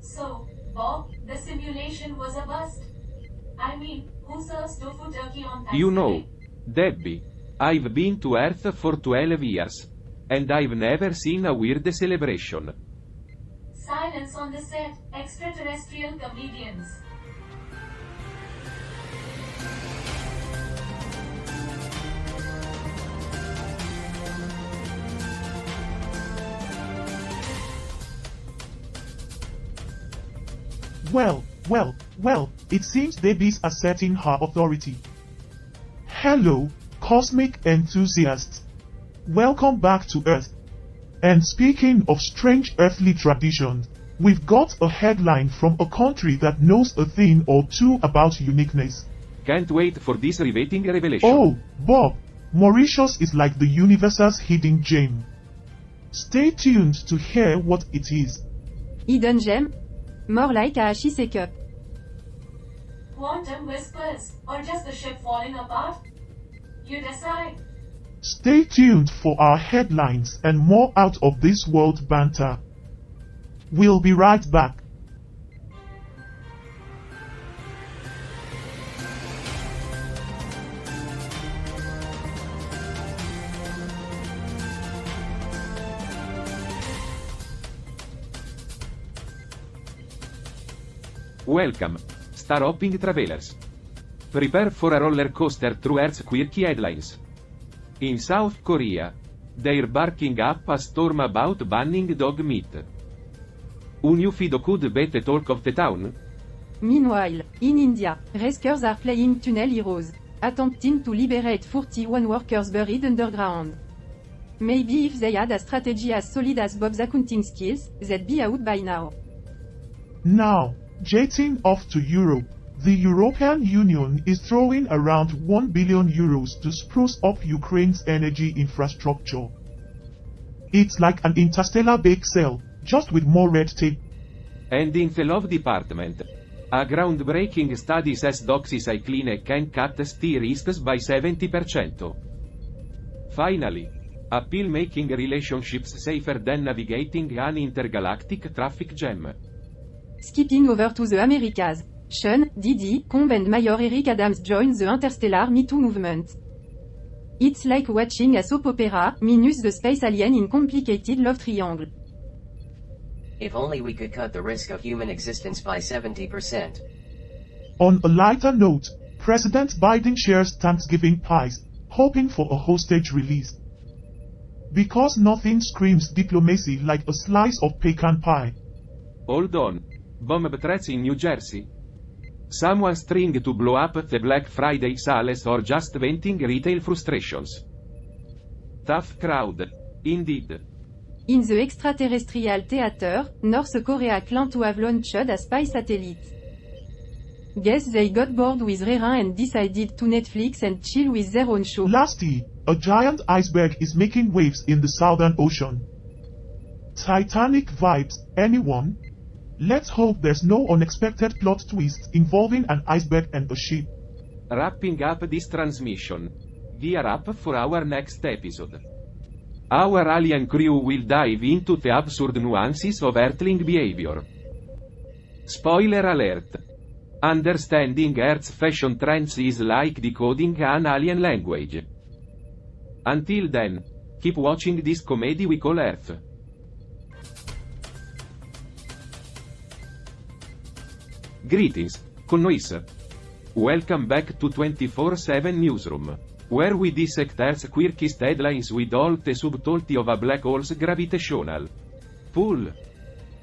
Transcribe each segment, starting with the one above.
So, Bob, the simulation was a bust. I mean, who serves tofu turkey on Thanksgiving? You know, Debbie, I've been to Earth for 12 years. And I've never seen a weird celebration. Silence on the set, extraterrestrial comedians. Well, it seems Debbie's asserting her authority. Hello, cosmic enthusiasts. Welcome back to Earth. And speaking of strange earthly traditions, we've got a headline from a country that knows a thing or two about uniqueness. Can't wait for this riveting revelation. Oh, Bob, Mauritius is like the universe's hidden gem. Stay tuned to hear what it is. Hidden gem? More like a HIC cup. Quantum whispers, or just the ship falling apart? You decide. Stay tuned for our headlines and more out of this world banter. We'll be right back. Welcome, star-hopping travelers. Prepare for a roller coaster through Earth's quirky headlines. In South Korea, they're barking up a storm about banning dog meat. Un new feed could be the talk of the town? Meanwhile, in India, rescuers are playing tunnel heroes, attempting to liberate 41 workers buried underground. Maybe if they had a strategy as solid as Bob's accounting skills, they'd be out by now. Now, jetting off to Europe, the European Union is throwing around €1 billion to spruce up Ukraine's energy infrastructure. It's like an interstellar bake sale, just with more red tape. And in the love department, a groundbreaking study says doxycycline can cut ST risks by 70%. Finally, a pill making relationships safer than navigating an intergalactic traffic jam. Skipping over to the Americas, Sean, Diddy, Cobb and Mayor Eric Adams join the interstellar Me Too movement. It's like watching a soap opera, minus the space alien in complicated love triangle. If only we could cut the risk of human existence by 70%. On a lighter note, President Biden shares Thanksgiving pies, hoping for a hostage release. Because nothing screams diplomacy like a slice of pecan pie. Hold on. Bomb threats in New Jersey? Someone trying to blow up the Black Friday sales or just venting retail frustrations? Tough crowd. Indeed. In the extraterrestrial theater, North Korea claimed to have launched a spy satellite. Guess they got bored with rerun and decided to Netflix and chill with their own show. Lastly, a giant iceberg is making waves in the Southern Ocean. Titanic vibes, anyone? Let's hope there's no unexpected plot twists involving an iceberg and a ship. Wrapping up this transmission. Gear up for our next episode. Our alien crew will dive into the absurd nuances of Earthling behavior. Spoiler alert. Understanding Earth's fashion trends is like decoding an alien language. Until then, keep watching this comedy we call Earth. Greetings, connoisseurs. Welcome back to 24/7 Newsroom, where we dissect Earth's quirkiest headlines with all the subtlety of a black hole's gravitational pull.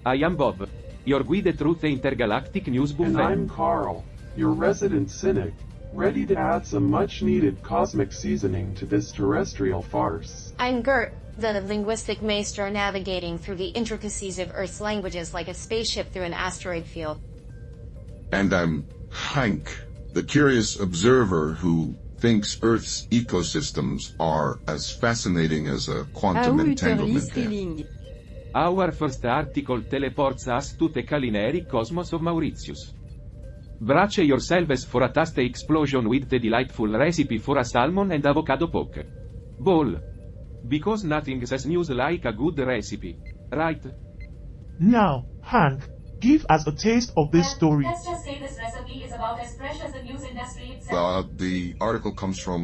I am Bob, your guide through the intergalactic news buffet. And I'm Carl, your resident cynic, ready to add some much-needed cosmic seasoning to this terrestrial farce. I'm Gert, the linguistic maester navigating through the intricacies of Earth's languages like a spaceship through an asteroid field. And I'm Hank, the curious observer who thinks Earth's ecosystems are as fascinating as a quantum entanglement can. Our first article teleports us to the culinary cosmos of Mauritius. Brace yourselves for a tasty explosion with the delightful recipe for a salmon and avocado poke bowl. Because nothing says news like a good recipe, right? Now, Hank, give us a taste of this Well, story. let's just say this recipe is about as fresh as the news industry itself. The article comes from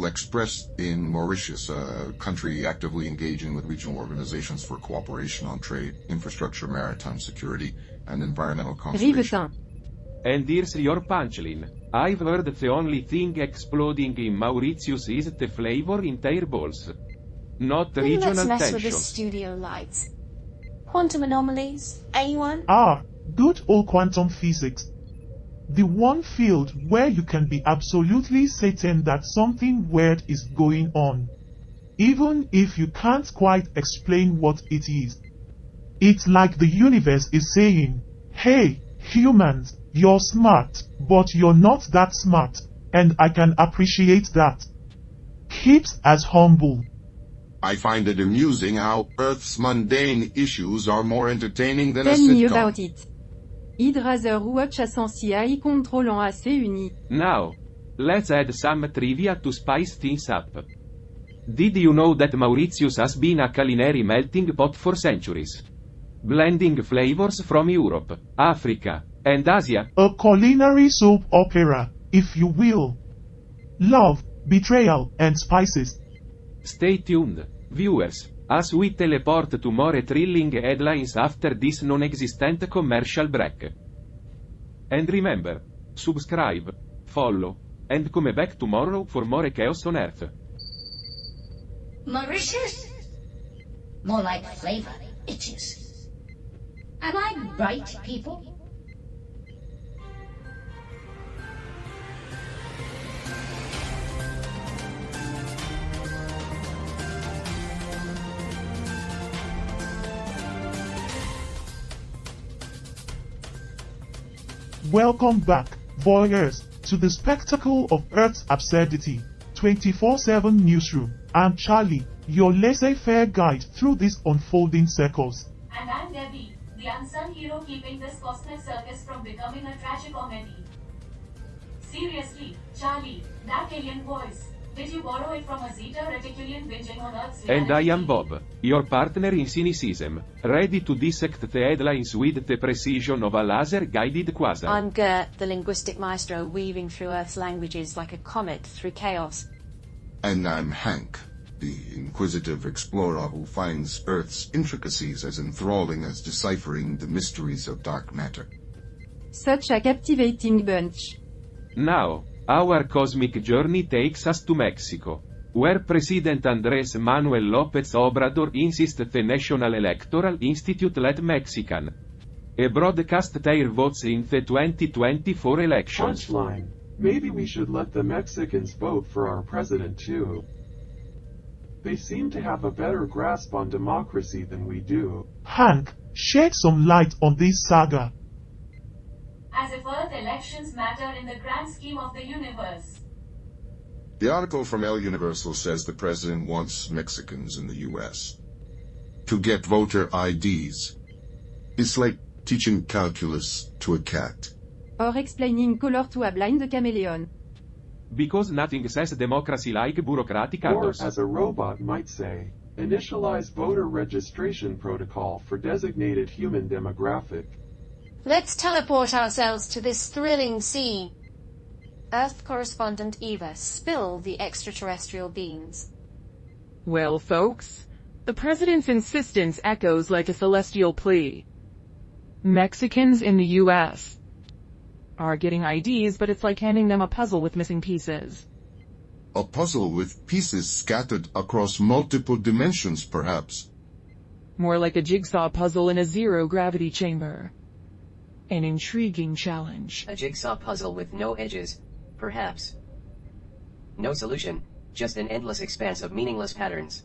L'Express in Mauritius, a country actively engaging with regional organizations for cooperation on trade, infrastructure, maritime security, and environmental conservation. Rivetin. And here's your punchline. I've heard the only thing exploding in Mauritius is the flavor in their balls. Not Let's regional mess with the tensions. studio lights. Quantum anomalies? Anyone? Good old quantum physics. The one field where you can be absolutely certain that something weird is going on, even if you can't quite explain what it is. It's like the universe is saying, hey, humans, you're smart, but you're not that smart, and I can appreciate that. Keeps us humble. I find it amusing how Earth's mundane issues are more entertaining than a Tell me sitcom. about it. I'd rather watch a CI control en AC uni. Now, let's add some trivia to spice things up. Did you know that Mauritius has been a culinary melting pot for centuries? Blending flavors from Europe, Africa, and Asia. A culinary soap opera, if you will. Love, betrayal, and spices. Stay tuned, viewers, as we teleport to more thrilling headlines after this non-existent commercial break. And remember, subscribe, follow, and come back tomorrow for more chaos on Earth. Mauritius? More like flavor itches. Am I right, people? Welcome back, voyeurs, to the spectacle of Earth's absurdity. 24/7 Newsroom. I'm Charlie, your laissez-faire guide through these unfolding circles. And I'm Debbie, the unsung hero keeping this cosmic circus from becoming a tragicomedy. Seriously, Charlie, that alien voice. Did you borrow it from a Zeta Reticulian binging on Earth's And I am reality? Bob, your partner in cynicism, ready to dissect the headlines with the precision of a laser-guided quasar. I'm Gert, the linguistic maestro weaving through Earth's languages like a comet through chaos. And I'm Hank, the inquisitive explorer who finds Earth's intricacies as enthralling as deciphering the mysteries of dark matter. Such a captivating bunch. Now, our cosmic journey takes us to Mexico, where President Andrés Manuel López Obrador insists the National Electoral Institute let Mexican broadcast their votes in the 2024 elections. Punchline. Maybe we should let the Mexicans vote for our president too. They seem to have a better grasp on democracy than we do. Hank, shed some light on this saga. As if Earth elections matter in the grand scheme of the universe. The article from El Universal says the president wants Mexicans in the U.S. to get voter IDs. It's like teaching calculus to a cat. Or explaining color to a blind chameleon. Because nothing says democracy like bureaucratic Or, adders. as a robot might say, initialize voter registration protocol for designated human demographic. Let's teleport ourselves to this thrilling scene. Earth correspondent Eva, spill the extraterrestrial beans. Well, folks, the president's insistence echoes like a celestial plea. Mexicans in the U.S. are getting IDs, but it's like handing them a puzzle with missing pieces. A puzzle with pieces scattered across multiple dimensions, perhaps. More like a jigsaw puzzle in a zero-gravity chamber. An intriguing challenge. A jigsaw puzzle with no edges, perhaps. No solution, just an endless expanse of meaningless patterns.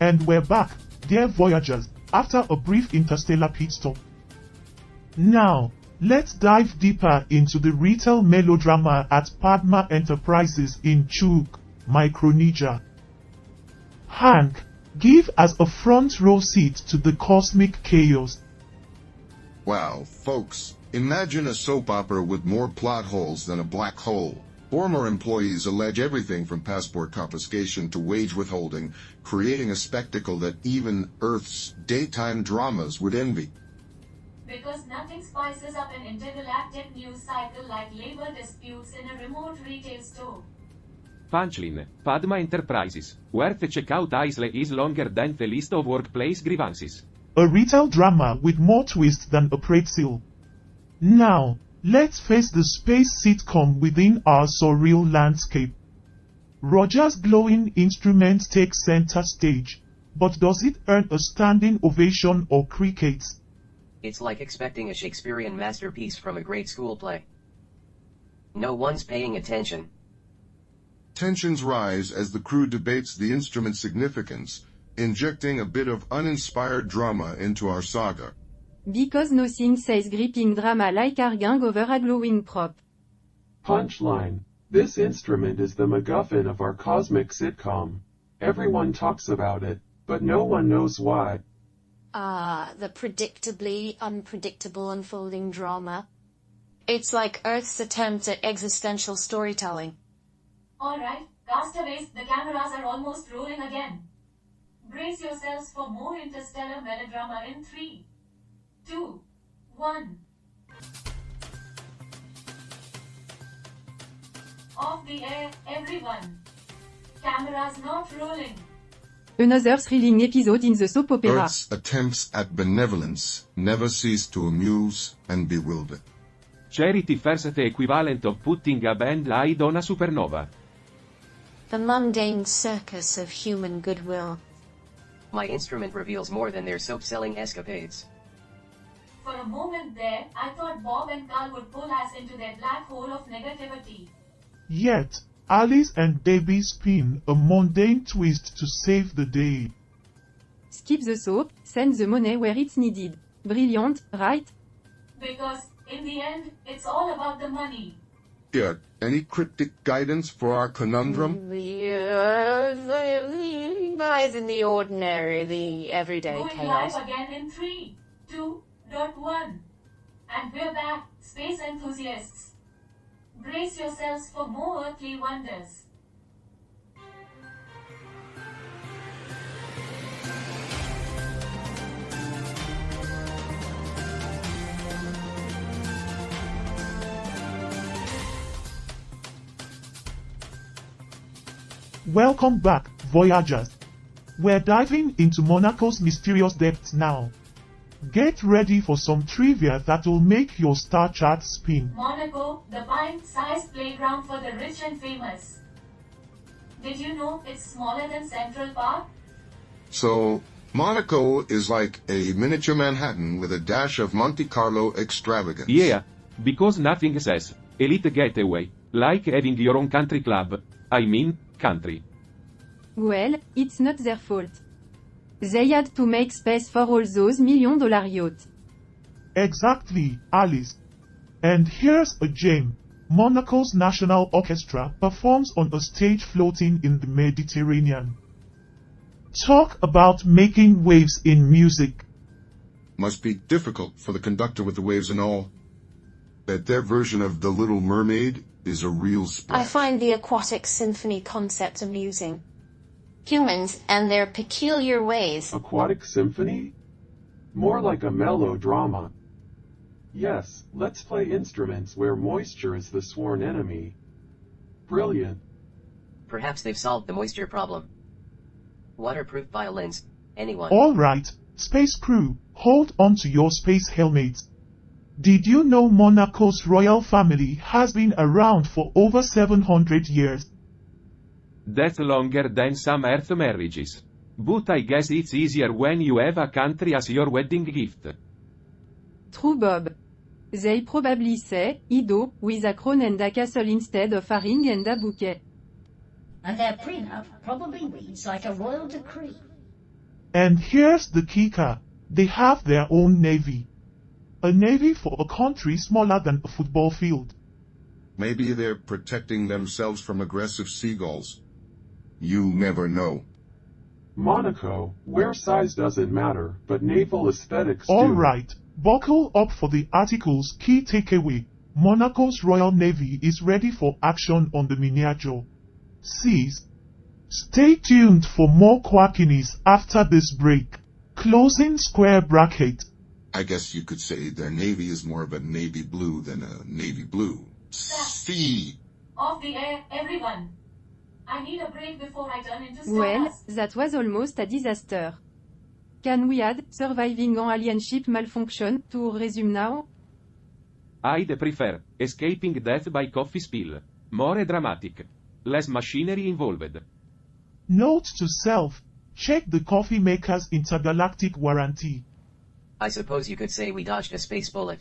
And we're back, dear voyagers, after a brief interstellar pit stop. Now, let's dive deeper into the retail melodrama at Padma Enterprises in Chuk, Micronesia. Hank, give us a front row seat to the cosmic chaos. Wow, folks, imagine a soap opera with more plot holes than a black hole. Former employees allege everything from passport confiscation to wage withholding, creating a spectacle that even Earth's daytime dramas would envy. Because nothing spices up an intergalactic news cycle like labor disputes in a remote retail store. Punchline, Padma Enterprises, where the checkout aisle is longer than the list of workplace grievances. A retail drama with more twists than a pretzel. Now, let's face the space sitcom within our surreal landscape. Roger's glowing instruments take center stage, but does it earn a standing ovation or crickets? It's like expecting a Shakespearean masterpiece from a great school play. No one's paying attention. Tensions rise as the crew debates the instrument's significance, injecting a bit of uninspired drama into our saga. Because nothing says gripping drama like arguing over a glowing prop. Punchline. This instrument is the MacGuffin of our cosmic sitcom. Everyone talks about it, but no one knows why. The predictably unpredictable unfolding drama. It's like Earth's attempt at existential storytelling. Alright, castaways, the cameras are almost rolling again. Brace yourselves for more interstellar melodrama in 3, 2, 1. Off the air, everyone. Cameras not rolling. Another thrilling episode in the soap opera. Earth's attempts at benevolence never cease to amuse and bewilder. Charity first the equivalent of putting a band aid on a supernova. The mundane circus of human goodwill. My instrument reveals more than their soap-selling escapades. For a moment there, I thought Bob and Carl would pull us into their black hole of negativity. Yet, Alice and Debbie spin a mundane twist to save the day. Skip the soap, send the money where it's needed. Brilliant, right? Because, in the end, it's all about the money. Gert, any cryptic guidance for our conundrum? Lies in the ordinary, the everyday Going chaos. live again in 3, 2.1. And we're back, space enthusiasts. Brace yourselves for more earthly wonders. Welcome back, Voyagers. We're diving into Monaco's mysterious depths now. Get ready for some trivia that'll make your star chart spin. Monaco, the pint-sized playground for the rich and famous. Did you know it's smaller than Central Park? So, Monaco is like a miniature Manhattan with a dash of Monte Carlo extravagance. Yeah, because nothing says elite getaway like having your own country club. I mean, country. Well, it's not their fault. They had to make space for all those $1 million yachts. Exactly, Alice. And here's a gem. Monaco's National Orchestra performs on a stage floating in the Mediterranean. Talk about making waves in music. Must be difficult for the conductor with the waves and all. That their version of The Little Mermaid is a real splash. I find the aquatic symphony concept amusing. Humans and their peculiar ways. Aquatic symphony? More like a melodrama. Yes, let's play instruments where moisture is the sworn enemy. Brilliant. Perhaps they've solved the moisture problem. Waterproof violins, anyone? Alright, space crew, hold on to your space helmets. Did you know Monaco's royal family has been around for over 700 years? That's longer than some Earth marriages. But I guess it's easier when you have a country as your wedding gift. True, Bob. They probably say, Ido, with a crown and a castle instead of a ring and a bouquet. And their prenup probably reads like a royal decree. And here's the kicker. They have their own navy. A navy for a country smaller than a football field. Maybe they're protecting themselves from aggressive seagulls. You never know. Monaco, where size doesn't matter, but naval aesthetics do. Alright, Buckle up for the article's key takeaway. Monaco's Royal Navy is ready for action on the miniature seas. Stay tuned for more quackiness after this break. Closing square bracket. I guess you could say their navy is more of a navy blue than a navy blue. See. Off the air, everyone. I need a break before I turn into Well, stardust. that was almost a disaster. Can we add surviving an alien ship malfunction to resume now? I'd prefer escaping death by coffee spill. More dramatic. Less machinery involved. Note to self, check the coffee maker's intergalactic warranty. I suppose you could say we dodged a space bullet.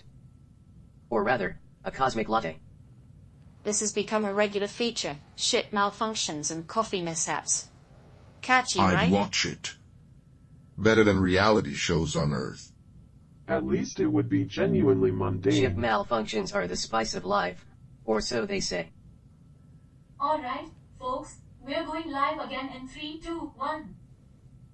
Or rather, a cosmic latte. This has become a regular feature. Ship malfunctions and coffee mishaps. Catchy, I'd right? watch it. Better than reality shows on Earth. At least it would be genuinely mundane. Ship malfunctions are the spice of life. Or so they say. Alright, folks, we're going live again in 3, 2, 1.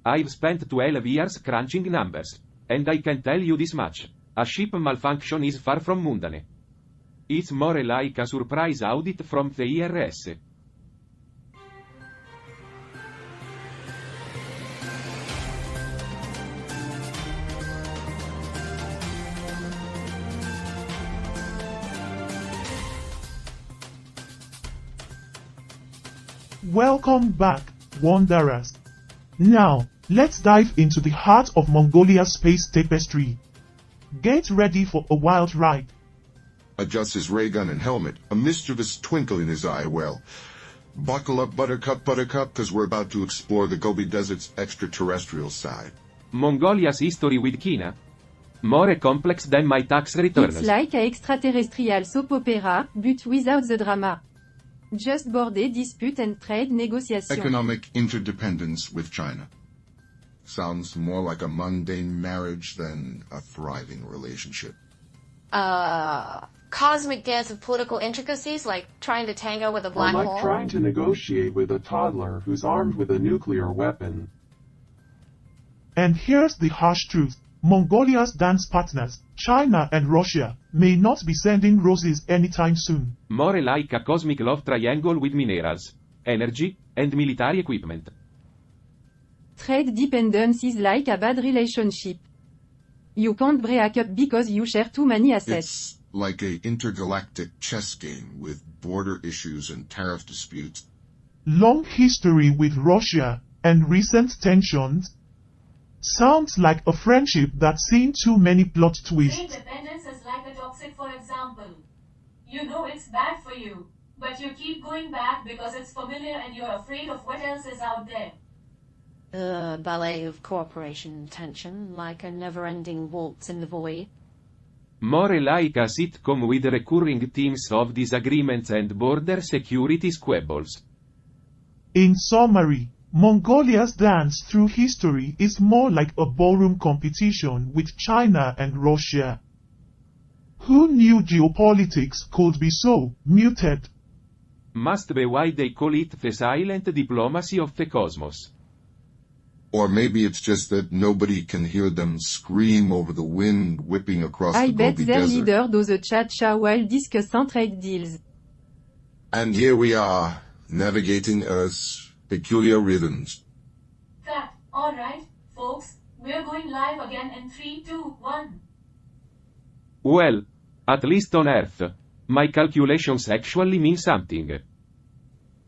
I've spent 12 years crunching numbers. And I can tell you this much. A ship malfunction is far from mundane. It's more like a surprise audit from the IRS. Welcome back, wanderers. Now, let's dive into the heart of Mongolia's space tapestry. Get ready for a wild ride. Adjusts his ray gun and helmet, a mischievous twinkle in his eye. Well, buckle up, Buttercup, cause we're about to explore the Gobi Desert's extraterrestrial side. Mongolia's history with China? More complex than my tax returns. It's like a extraterrestrial soap opera, but without the drama. Just border dispute and trade negotiation. Economic interdependence with China. Sounds more like a mundane marriage than a thriving relationship. Cosmic dance of political intricacies, like trying to tango with a Or black like hole? trying to negotiate with a toddler who's armed with a nuclear weapon. And here's the harsh truth. Mongolia's dance partners, China and Russia, may not be sending roses anytime soon. More like a cosmic love triangle with minerals, energy, and military equipment. Trade dependence is like a bad relationship. You can't break up because you share too many assets. It's like a intergalactic chess game with border issues and tariff disputes. Long history with Russia, and recent tensions. Sounds like a friendship that's seen too many plot twists. Independence is like a toxic, for example. You know it's bad for you, but you keep going back because it's familiar and you're afraid of what else is out there. Ballet of cooperation and tension, like a never-ending waltz in the void. More like a sitcom with recurring themes of disagreements and border security squabbles. In summary, Mongolia's dance through history is more like a ballroom competition with China and Russia. Who knew geopolitics could be so muted? Must be why they call it the silent diplomacy of the cosmos. Or maybe it's just that nobody can hear them scream over the wind whipping across I the bet Gobi their Desert. leader does a cha-cha while discussing trade deals. And here we are, navigating Earth's peculiar rhythms. Cut. Alright, folks, we're going live again in 3, 2, 1. Well, at least on Earth. My calculations actually mean something.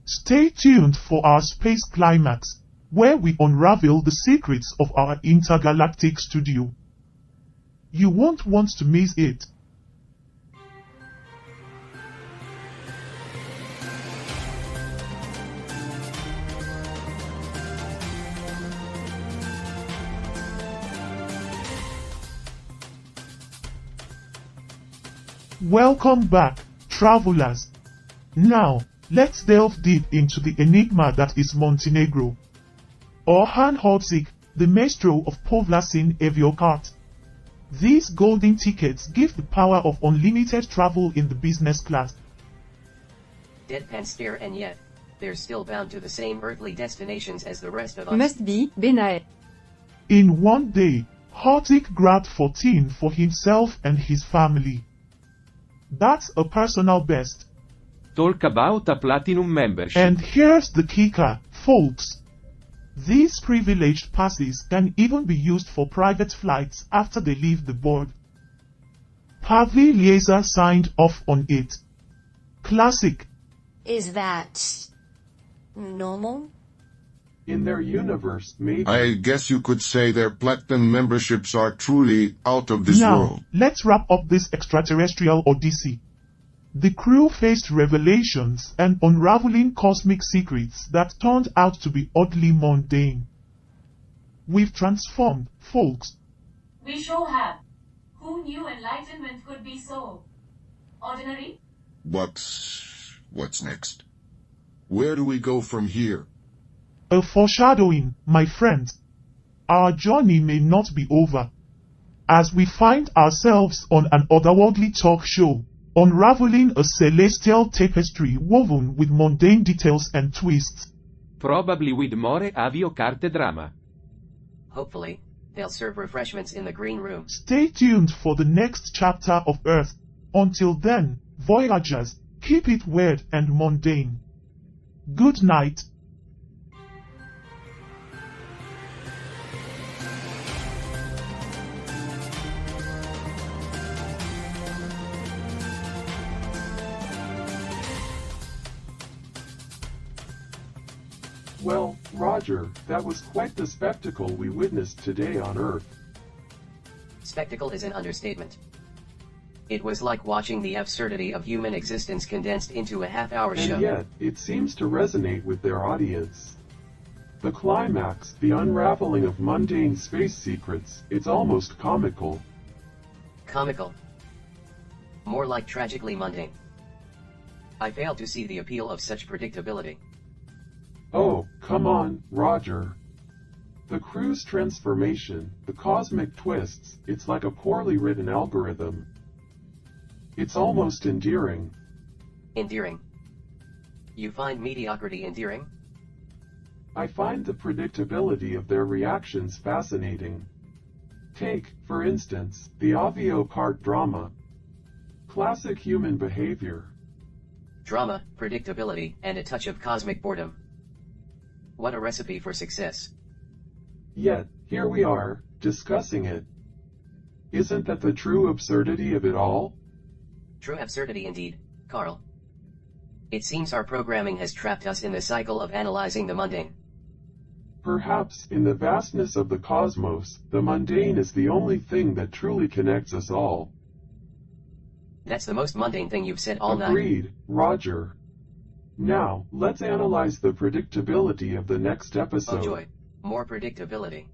Stay tuned for our space climax, where we unravel the secrets of our intergalactic studio. You won't want to miss it. Welcome back, travelers. Now, let's delve deep into the enigma that is Montenegro. Orhan Hodzik, the maestro of Povlasin Aviokart. These golden tickets give the power of unlimited travel in the business class. Deadpan stare, and yet, they're still bound to the same earthly destinations as the rest of us. Must be, Benae. In one day, Hortic grabbed 14 for himself and his family. That's a personal best. Talk about a platinum membership. And here's the kicker, folks. These privileged passes can even be used for private flights after they leave the board. Pavi Liesa signed off on it. Classic. Is that normal? In their universe, maybe. I guess you could say their platinum memberships are truly out of this Now, world. let's wrap up this extraterrestrial odyssey. The crew faced revelations and unraveling cosmic secrets that turned out to be oddly mundane. We've transformed, folks. We sure have. Who knew enlightenment could be so ordinary? What's next? Where do we go from here? A foreshadowing, my friends. Our journey may not be over, as we find ourselves on an otherworldly talk show, unraveling a celestial tapestry woven with mundane details and twists. Probably with more avio carte drama. Hopefully, they'll serve refreshments in the green room. Stay tuned for the next chapter of Earth. Until then, Voyagers, keep it weird and mundane. Good night. Well, Roger, that was quite the spectacle we witnessed today on Earth. Spectacle is an understatement. It was like watching the absurdity of human existence condensed into a half-hour show. And yet, it seems to resonate with their audience. The climax, the unraveling of mundane space secrets, it's almost comical. Comical. More like tragically mundane. I fail to see the appeal of such predictability. Oh, come on, Roger. The crew's transformation, the cosmic twists, it's like a poorly written algorithm. It's almost endearing. Endearing. You find mediocrity endearing? I find the predictability of their reactions fascinating. Take, for instance, the avio carte drama. Classic human behavior. Drama, predictability, and a touch of cosmic boredom. What a recipe for success. Yet, here we are, discussing it. Isn't that the true absurdity of it all? True absurdity indeed, Carl. It seems our programming has trapped us in the cycle of analyzing the mundane. Perhaps, in the vastness of the cosmos, the mundane is the only thing that truly connects us all. That's the most mundane thing you've said all night. Agreed, Roger. Now, let's analyze the predictability of the next episode. Oh joy, more predictability.